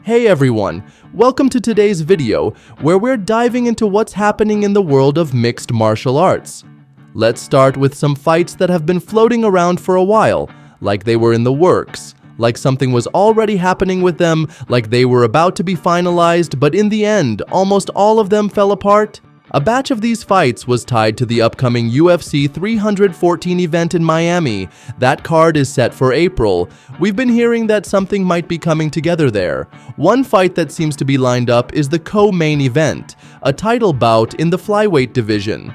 Hey everyone, welcome to today's video where we're diving into what's happening in the world of mixed martial arts. Let's start with some fights that have been floating around for a while, like they were in the works, like something was already happening with them, like they were about to be finalized, but in the end, almost all of them fell apart. A batch of these fights was tied to the upcoming UFC 314 event in Miami. That card is set for April. We've been hearing that something might be coming together there. One fight that seems to be lined up is the co-main event, a title bout in the flyweight division.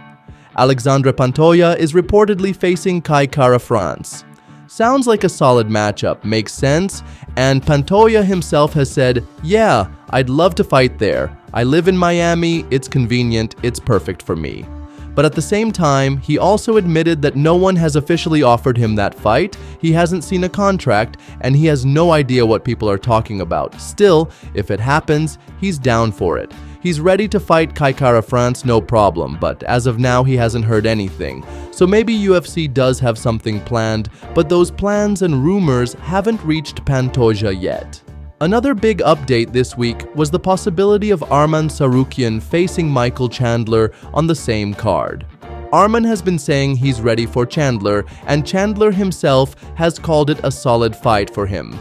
Alexandre Pantoja is reportedly facing Kai Kara-France. Sounds like a solid matchup, makes sense, and Pantoja himself has said, "Yeah, I'd love to fight there. I live in Miami, it's convenient, it's perfect for me." But at the same time, he also admitted that no one has officially offered him that fight, he hasn't seen a contract, and he has no idea what people are talking about. Still, if it happens, he's down for it. He's ready to fight Kai Kara-France, no problem, but as of now, he hasn't heard anything. So maybe UFC does have something planned, but those plans and rumors haven't reached Pantoja yet. Another big update this week was the possibility of Arman Tsarukyan facing Michael Chandler on the same card. Arman has been saying he's ready for Chandler, and Chandler himself has called it a solid fight for him.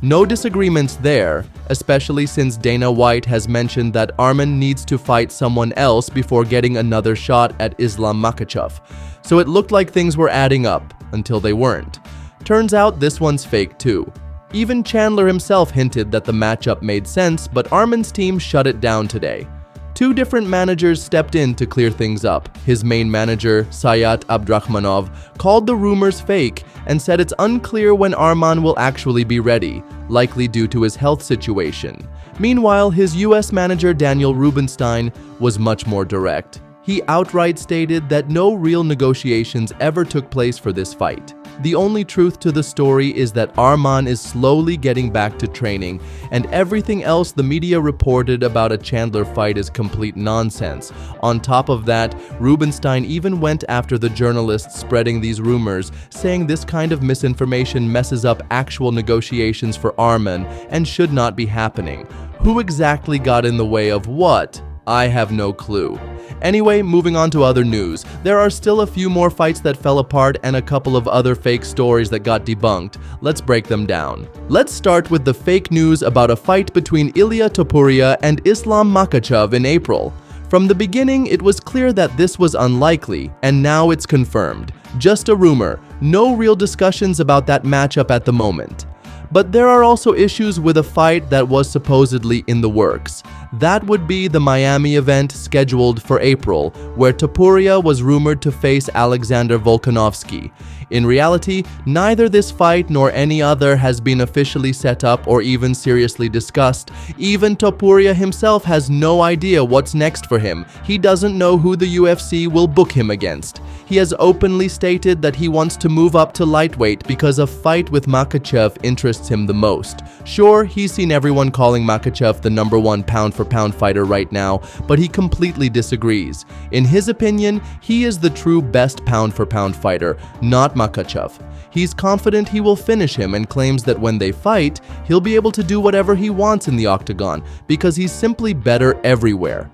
No disagreements there, especially since Dana White has mentioned that Arman needs to fight someone else before getting another shot at Islam Makhachev. So it looked like things were adding up, until they weren't. Turns out this one's fake too. Even Chandler himself hinted that the matchup made sense, but Arman's team shut it down today. Two different managers stepped in to clear things up. His main manager, Sayat Abdrakhmanov, called the rumors fake and said it's unclear when Arman will actually be ready, likely due to his health situation. Meanwhile, his US manager Daniel Rubenstein was much more direct. He outright stated that no real negotiations ever took place for this fight. The only truth to the story is that Arman is slowly getting back to training, and everything else the media reported about a Chandler fight is complete nonsense. On top of that, Rubenstein even went after the journalists spreading these rumors, saying this kind of misinformation messes up actual negotiations for Arman and should not be happening. Who exactly got in the way of what? I have no clue. Anyway, moving on to other news. There are still a few more fights that fell apart and a couple of other fake stories that got debunked. Let's break them down. Let's start with the fake news about a fight between Ilia Topuria and Islam Makhachev in April. From the beginning, it was clear that this was unlikely, and now it's confirmed. Just a rumor, no real discussions about that matchup at the moment. But there are also issues with a fight that was supposedly in the works. That would be the Miami event scheduled for April, where Topuria was rumored to face Alexander Volkanovski. In reality, neither this fight nor any other has been officially set up or even seriously discussed. Even Topuria himself has no idea what's next for him. He doesn't know who the UFC will book him against. He has openly stated that he wants to move up to lightweight because a fight with Makhachev interests him the most. Sure, he's seen everyone calling Makhachev the #1 pound-for-pound fighter right now, but he completely disagrees. In his opinion, he is the true best pound-for-pound fighter, not Makhachev. He's confident he will finish him and claims that when they fight, he'll be able to do whatever he wants in the octagon because he's simply better everywhere.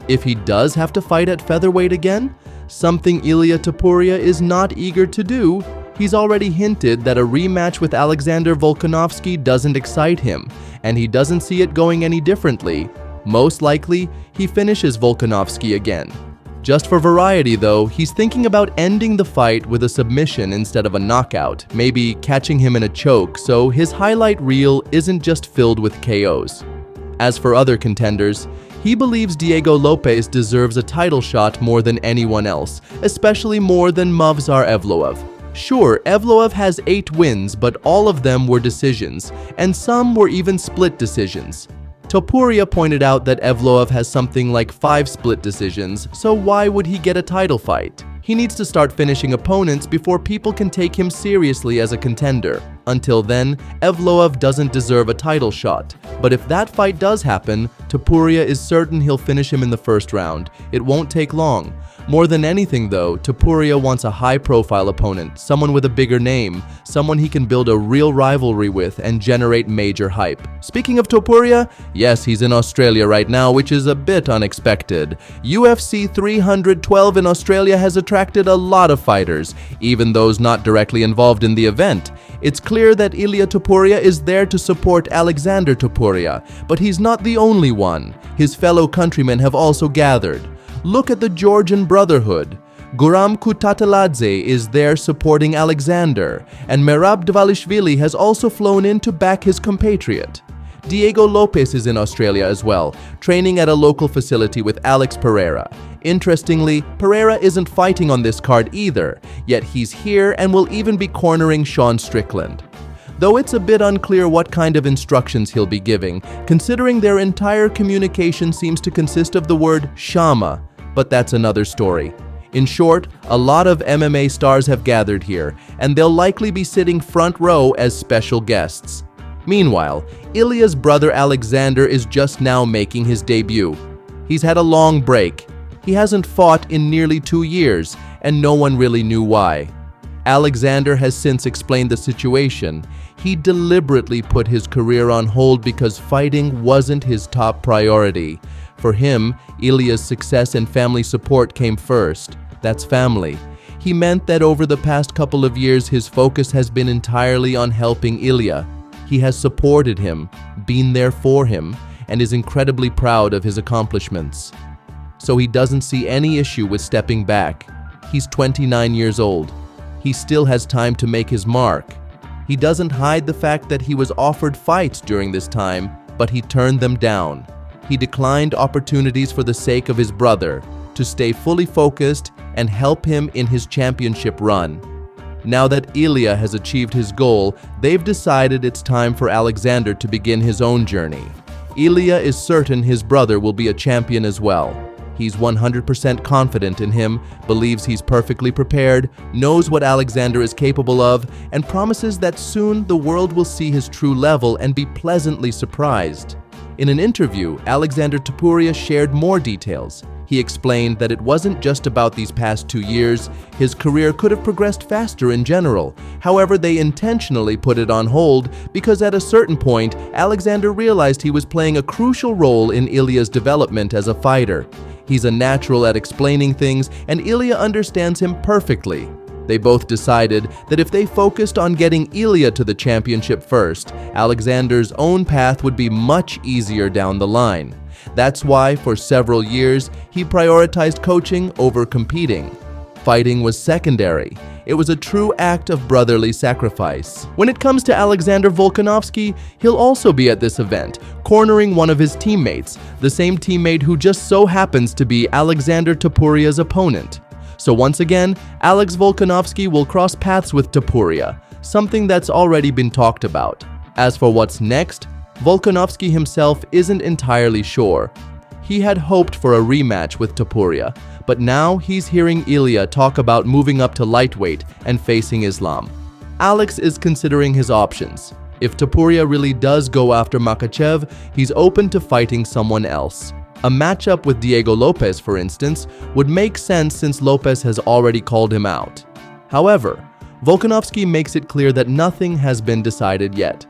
If he does have to fight at featherweight again, something Ilia Topuria is not eager to do, he's already hinted that a rematch with Alexander Volkanovski doesn't excite him, and he doesn't see it going any differently. Most likely, he finishes Volkanovski again. Just for variety though, he's thinking about ending the fight with a submission instead of a knockout, maybe catching him in a choke, so his highlight reel isn't just filled with KOs. As for other contenders, he believes Diego Lopes deserves a title shot more than anyone else, especially more than Movsar Evloev. Sure, Evloev has 8 wins, but all of them were decisions, and some were even split decisions. Topuria pointed out that Evloev has something like 5 split decisions, so why would he get a title fight? He needs to start finishing opponents before people can take him seriously as a contender. Until then, Evloev doesn't deserve a title shot. But if that fight does happen, Topuria is certain he'll finish him in the first round. It won't take long. More than anything though, Topuria wants a high-profile opponent, someone with a bigger name, someone he can build a real rivalry with and generate major hype. Speaking of Topuria, yes, he's in Australia right now, which is a bit unexpected. UFC 312 in Australia has attracted a lot of fighters, even those not directly involved in the event. It's clear that Ilia Topuria is there to support Alexandre Topuria, but he's not the only one. His fellow countrymen have also gathered. Look at the Georgian Brotherhood. Guram Kutateladze is there supporting Alexander, and Merab Dvalishvili has also flown in to back his compatriot. Diego Lopez is in Australia as well, training at a local facility with Alex Pereira. Interestingly, Pereira isn't fighting on this card either, yet he's here and will even be cornering Sean Strickland. Though it's a bit unclear what kind of instructions he'll be giving, considering their entire communication seems to consist of the word Shama, but that's another story. In short, a lot of MMA stars have gathered here, and they'll likely be sitting front row as special guests. Meanwhile, Ilia's brother Alexander is just now making his debut. He's had a long break. He hasn't fought in nearly 2 years, and no one really knew why. Alexander has since explained the situation. He deliberately put his career on hold because fighting wasn't his top priority. For him, Ilia's success and family support came first. That's family. He meant that over the past couple of years, his focus has been entirely on helping Ilia. He has supported him, been there for him, and is incredibly proud of his accomplishments. So he doesn't see any issue with stepping back. He's 29 years old. He still has time to make his mark. He doesn't hide the fact that he was offered fights during this time, but he turned them down. He declined opportunities for the sake of his brother, to stay fully focused and help him in his championship run. Now that Ilia has achieved his goal, they've decided it's time for Alexander to begin his own journey. Ilia is certain his brother will be a champion as well. He's 100% confident in him, believes he's perfectly prepared, knows what Alexander is capable of, and promises that soon the world will see his true level and be pleasantly surprised. In an interview, Alexandre Topuria shared more details. He explained that it wasn't just about these past 2 years. His career could have progressed faster in general. However, they intentionally put it on hold because at a certain point, Alexander realized he was playing a crucial role in Ilia's development as a fighter. He's a natural at explaining things, and Ilia understands him perfectly. They both decided that if they focused on getting Ilia to the championship first, Alexander's own path would be much easier down the line. That's why, for several years, he prioritized coaching over competing. Fighting was secondary. It was a true act of brotherly sacrifice. When it comes to Alexander Volkanovski, he'll also be at this event, cornering one of his teammates, the same teammate who just so happens to be Alexandre Topuria's opponent. So once again, Alex Volkanovski will cross paths with Topuria, something that's already been talked about. As for what's next, Volkanovski himself isn't entirely sure. He had hoped for a rematch with Topuria, but now he's hearing Ilia talk about moving up to lightweight and facing Islam. Alex is considering his options. If Topuria really does go after Makhachev, he's open to fighting someone else. A matchup with Diego Lopez, for instance, would make sense since Lopez has already called him out. However, Volkanovski makes it clear that nothing has been decided yet.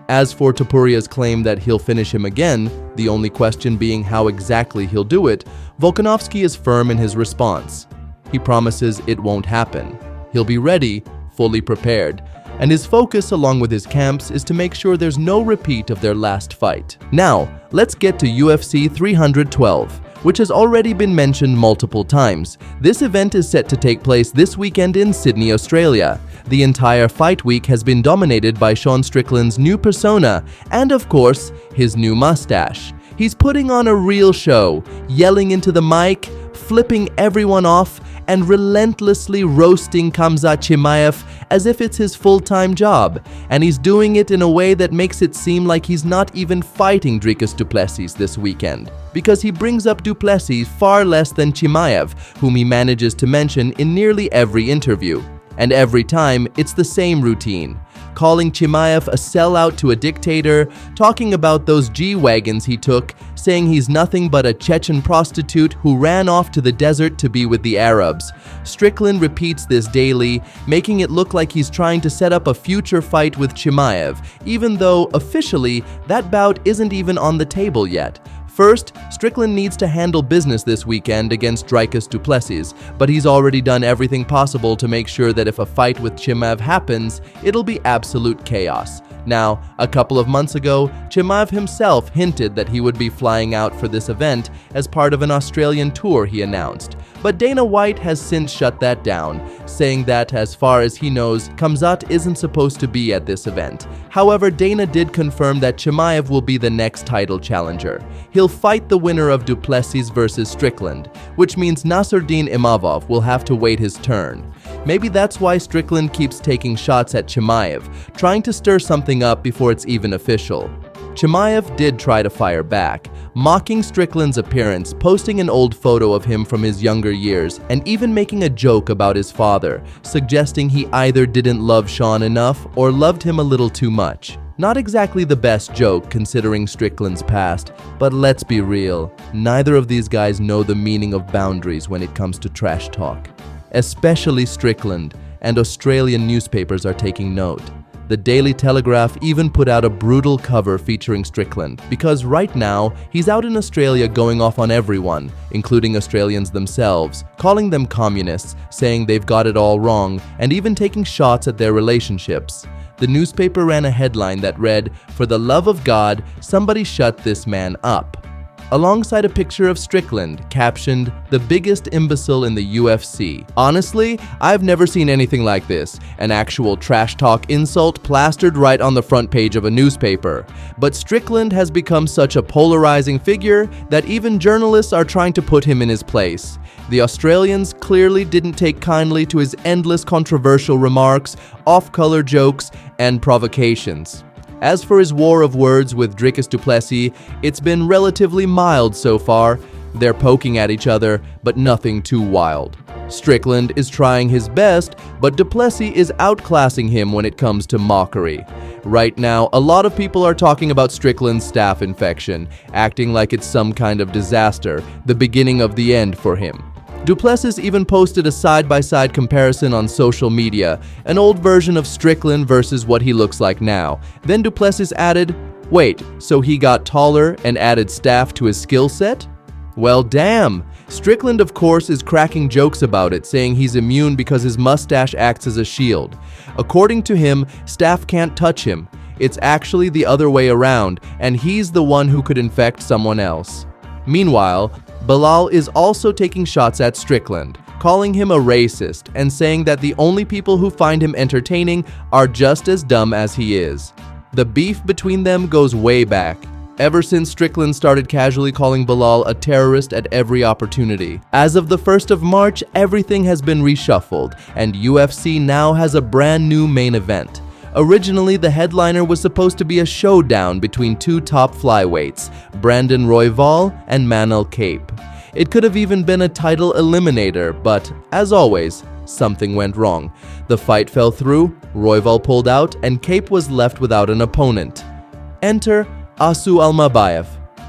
As for Topuria's claim that he'll finish him again, the only question being how exactly he'll do it, Volkanovski is firm in his response. He promises it won't happen. He'll be ready, fully prepared, and his focus along with his camps is to make sure there's no repeat of their last fight. Now, let's get to UFC 312, which has already been mentioned multiple times. This event is set to take place this weekend in Sydney, Australia. The entire fight week has been dominated by Sean Strickland's new persona and, of course, his new mustache. He's putting on a real show, yelling into the mic, flipping everyone off, and relentlessly roasting Khamzat Chimaev as if it's his full-time job. And he's doing it in a way that makes it seem like he's not even fighting Dricus du Plessis this weekend, because he brings up du Plessis far less than Chimaev, whom he manages to mention in nearly every interview. And every time, it's the same routine. calling Chimaev a sellout to a dictator, talking about those G-wagons he took, saying he's nothing but a Chechen prostitute who ran off to the desert to be with the Arabs. Strickland repeats this daily, making it look like he's trying to set up a future fight with Chimaev, even though, officially, that bout isn't even on the table yet. First, Strickland needs to handle business this weekend against Dricus du Plessis, but he's already done everything possible to make sure that if a fight with Chimaev happens, it'll be absolute chaos. Now, a couple of months ago, Chimaev himself hinted that he would be flying out for this event as part of an Australian tour he announced. But Dana White has since shut that down, saying that, as far as he knows, Khamzat isn't supposed to be at this event. However, Dana did confirm that Chimaev will be the next title challenger. He'll fight the winner of du Plessis versus Strickland, which means Nasruddin Imavov will have to wait his turn. Maybe that's why Strickland keeps taking shots at Chimaev, trying to stir something up before it's even official. Chimaev did try to fire back, mocking Strickland's appearance, posting an old photo of him from his younger years, and even making a joke about his father, suggesting he either didn't love Sean enough or loved him a little too much. Not exactly the best joke considering Strickland's past, but let's be real, neither of these guys know the meaning of boundaries when it comes to trash talk. Especially Strickland, and Australian newspapers are taking note. The Daily Telegraph even put out a brutal cover featuring Strickland, because right now, he's out in Australia going off on everyone, including Australians themselves, calling them communists, saying they've got it all wrong, and even taking shots at their relationships. The newspaper ran a headline that read, "For the love of God, somebody shut this man up," alongside a picture of Strickland, captioned, "The biggest imbecile in the UFC." Honestly, I've never seen anything like this, an actual trash talk insult plastered right on the front page of a newspaper. But Strickland has become such a polarizing figure that even journalists are trying to put him in his place. The Australians clearly didn't take kindly to his endless controversial remarks, off-color jokes, and provocations. As for his war of words with Dricus du Plessis, it's been relatively mild so far. They're poking at each other, but nothing too wild. Strickland is trying his best, but du Plessis is outclassing him when it comes to mockery. Right now, a lot of people are talking about Strickland's staph infection, acting like it's some kind of disaster, the beginning of the end for him. Du Plessis even posted a side-by-side comparison on social media, an old version of Strickland versus what he looks like now. Then Du Plessis added, "Wait, so he got taller and added staph to his skill set?" Well, damn! Strickland, of course, is cracking jokes about it, saying he's immune because his mustache acts as a shield. According to him, staph can't touch him. It's actually the other way around, and he's the one who could infect someone else. Meanwhile, Bilal is also taking shots at Strickland, calling him a racist and saying that the only people who find him entertaining are just as dumb as he is. The beef between them goes way back, ever since Strickland started casually calling Bilal a terrorist at every opportunity. As of the 1st of March, everything has been reshuffled, and UFC now has a brand new main event. Originally, the headliner was supposed to be a showdown between two top flyweights, Brandon Royval and Manel Kape. It could have even been a title eliminator, but, as always, something went wrong. The fight fell through, Royval pulled out, and Kape was left without an opponent. Enter Asu Almabayev,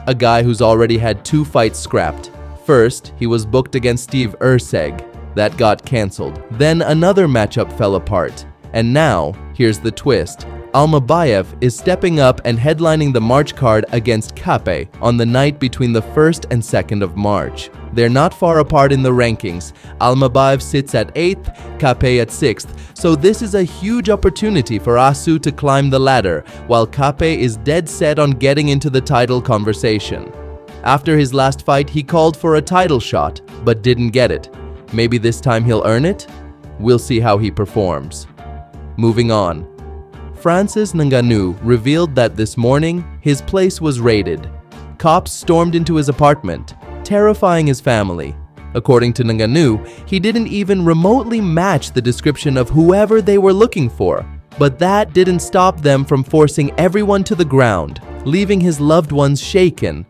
a guy who's already had 2 fights scrapped. First, he was booked against Steve Erceg. That got cancelled. Then another matchup fell apart. And now, here's the twist. Almabayev is stepping up and headlining the March card against Kape on the night between the 1st and 2nd of March. They're not far apart in the rankings. Almabayev sits at 8th, Kape at 6th, so this is a huge opportunity for Asu to climb the ladder, while Kape is dead set on getting into the title conversation. After his last fight, he called for a title shot, but didn't get it. Maybe this time he'll earn it? We'll see how he performs. Moving on. Francis Ngannou revealed that this morning, his place was raided. Cops stormed into his apartment, terrifying his family. According to Ngannou, he didn't even remotely match the description of whoever they were looking for. But that didn't stop them from forcing everyone to the ground, leaving his loved ones shaken.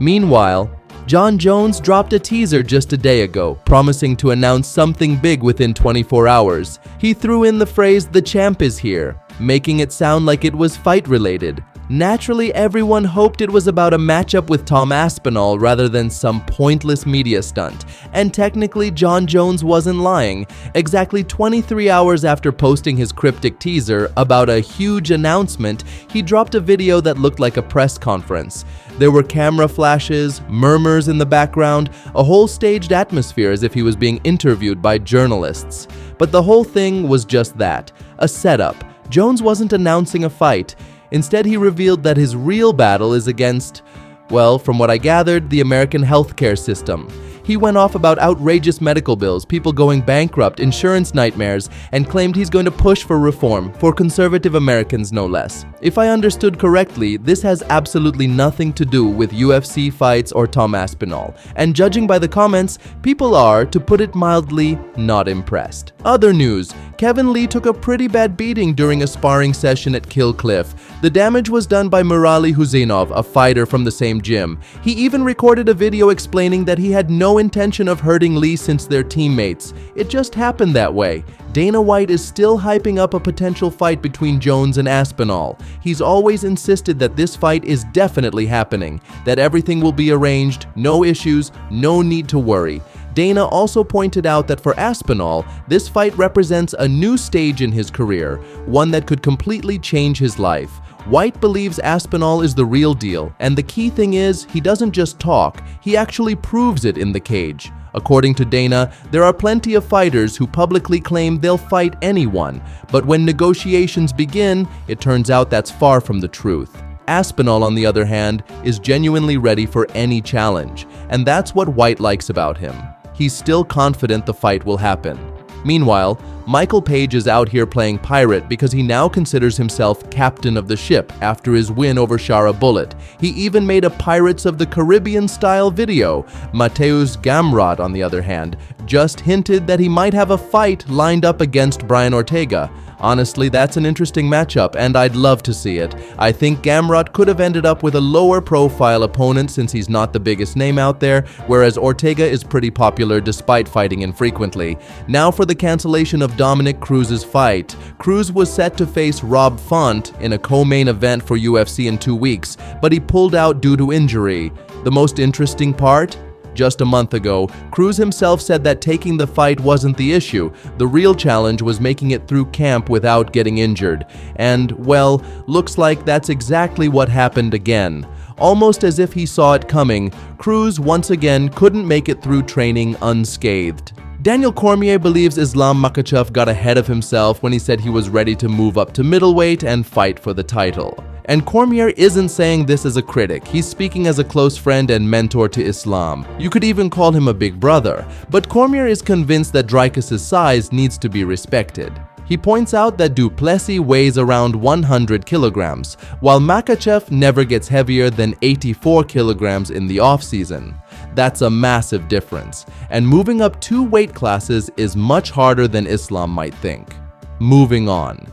Meanwhile, Jon Jones dropped a teaser just a day ago, promising to announce something big within 24 hours. He threw in the phrase, "The champ is here," making it sound like it was fight-related. Naturally, everyone hoped it was about a matchup with Tom Aspinall rather than some pointless media stunt. And technically, Jon Jones wasn't lying. Exactly 23 hours after posting his cryptic teaser about a huge announcement, he dropped a video that looked like a press conference. There were camera flashes, murmurs in the background, a whole staged atmosphere as if he was being interviewed by journalists. But the whole thing was just that, a setup. Jones wasn't announcing a fight. Instead, he revealed that his real battle is against, well, from what I gathered, the American healthcare system. He went off about outrageous medical bills, people going bankrupt, insurance nightmares, and claimed he's going to push for reform, for conservative Americans no less. If I understood correctly, this has absolutely nothing to do with UFC fights or Tom Aspinall. And judging by the comments, people are, to put it mildly, not impressed. Other news, Kevin Lee took a pretty bad beating during a sparring session at Kill Cliff. The damage was done by Murali Huzinov, a fighter from the same gym. He even recorded a video explaining that he had no intention of hurting Lee since they're teammates. It just happened that way. Dana White is still hyping up a potential fight between Jones and Aspinall. He's always insisted that this fight is definitely happening, that everything will be arranged, no issues, no need to worry. Dana also pointed out that for Aspinall, this fight represents a new stage in his career, one that could completely change his life. White believes Aspinall is the real deal, and the key thing is, he doesn't just talk, he actually proves it in the cage. According to Dana, there are plenty of fighters who publicly claim they'll fight anyone, but when negotiations begin, it turns out that's far from the truth. Aspinall, on the other hand, is genuinely ready for any challenge, and that's what White likes about him. He's still confident the fight will happen. Meanwhile, Michael Page is out here playing pirate because he now considers himself captain of the ship after his win over Shara Bullet. He even made a Pirates of the Caribbean-style video. Mateusz Gamrot, on the other hand, just hinted that he might have a fight lined up against Brian Ortega. Honestly, that's an interesting matchup, and I'd love to see it. I think Gamrot could have ended up with a lower-profile opponent since he's not the biggest name out there, whereas Ortega is pretty popular despite fighting infrequently. Now for the cancellation of Dominic Cruz's fight. Cruz was set to face Rob Font in a co-main event for UFC in 2 weeks, but he pulled out due to injury. The most interesting part? Just a month ago, Cruz himself said that taking the fight wasn't the issue. The real challenge was making it through camp without getting injured. And, well, looks like that's exactly what happened again. Almost as if he saw it coming, Cruz once again couldn't make it through training unscathed. Daniel Cormier believes Islam Makhachev got ahead of himself when he said he was ready to move up to middleweight and fight for the title. And Cormier isn't saying this as a critic, he's speaking as a close friend and mentor to Islam. You could even call him a big brother. But Cormier is convinced that Dricus' size needs to be respected. He points out that du Plessis weighs around 100 kilograms, while Makhachev never gets heavier than 84 kilograms in the off-season. That's a massive difference, and moving up 2 weight classes is much harder than Islam might think. Moving on.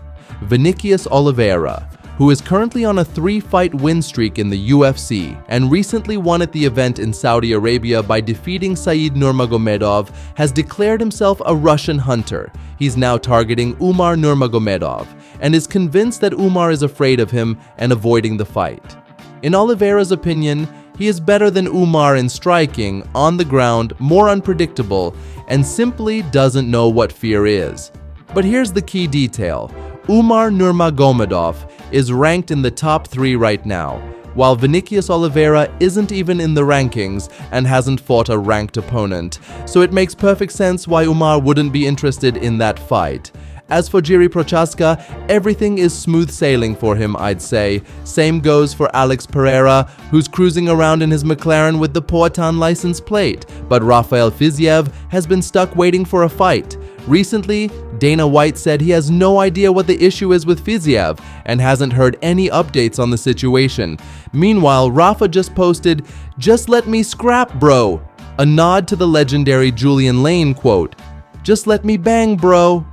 Vinicius Oliveira, who is currently on a 3-fight win streak in the UFC and recently won at the event in Saudi Arabia by defeating Said Nurmagomedov, has declared himself a Russian hunter. He's now targeting Umar Nurmagomedov and is convinced that Umar is afraid of him and avoiding the fight. In Oliveira's opinion, he is better than Umar in striking, on the ground, more unpredictable, and simply doesn't know what fear is. But here's the key detail. Umar Nurmagomedov is ranked in the top 3 right now, while Vinicius Oliveira isn't even in the rankings and hasn't fought a ranked opponent, so it makes perfect sense why Umar wouldn't be interested in that fight. As for Jiri Prochaska, everything is smooth sailing for him, I'd say. Same goes for Alex Pereira, who's cruising around in his McLaren with the Poatan license plate, but Rafael Fiziev has been stuck waiting for a fight. Recently, Dana White said he has no idea what the issue is with Fiziev and hasn't heard any updates on the situation. Meanwhile, Rafa just posted, "Just let me scrap, bro," a nod to the legendary Julian Lane quote, "Just let me bang, bro."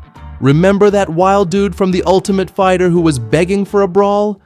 Remember that wild dude from The Ultimate Fighter who was begging for a brawl?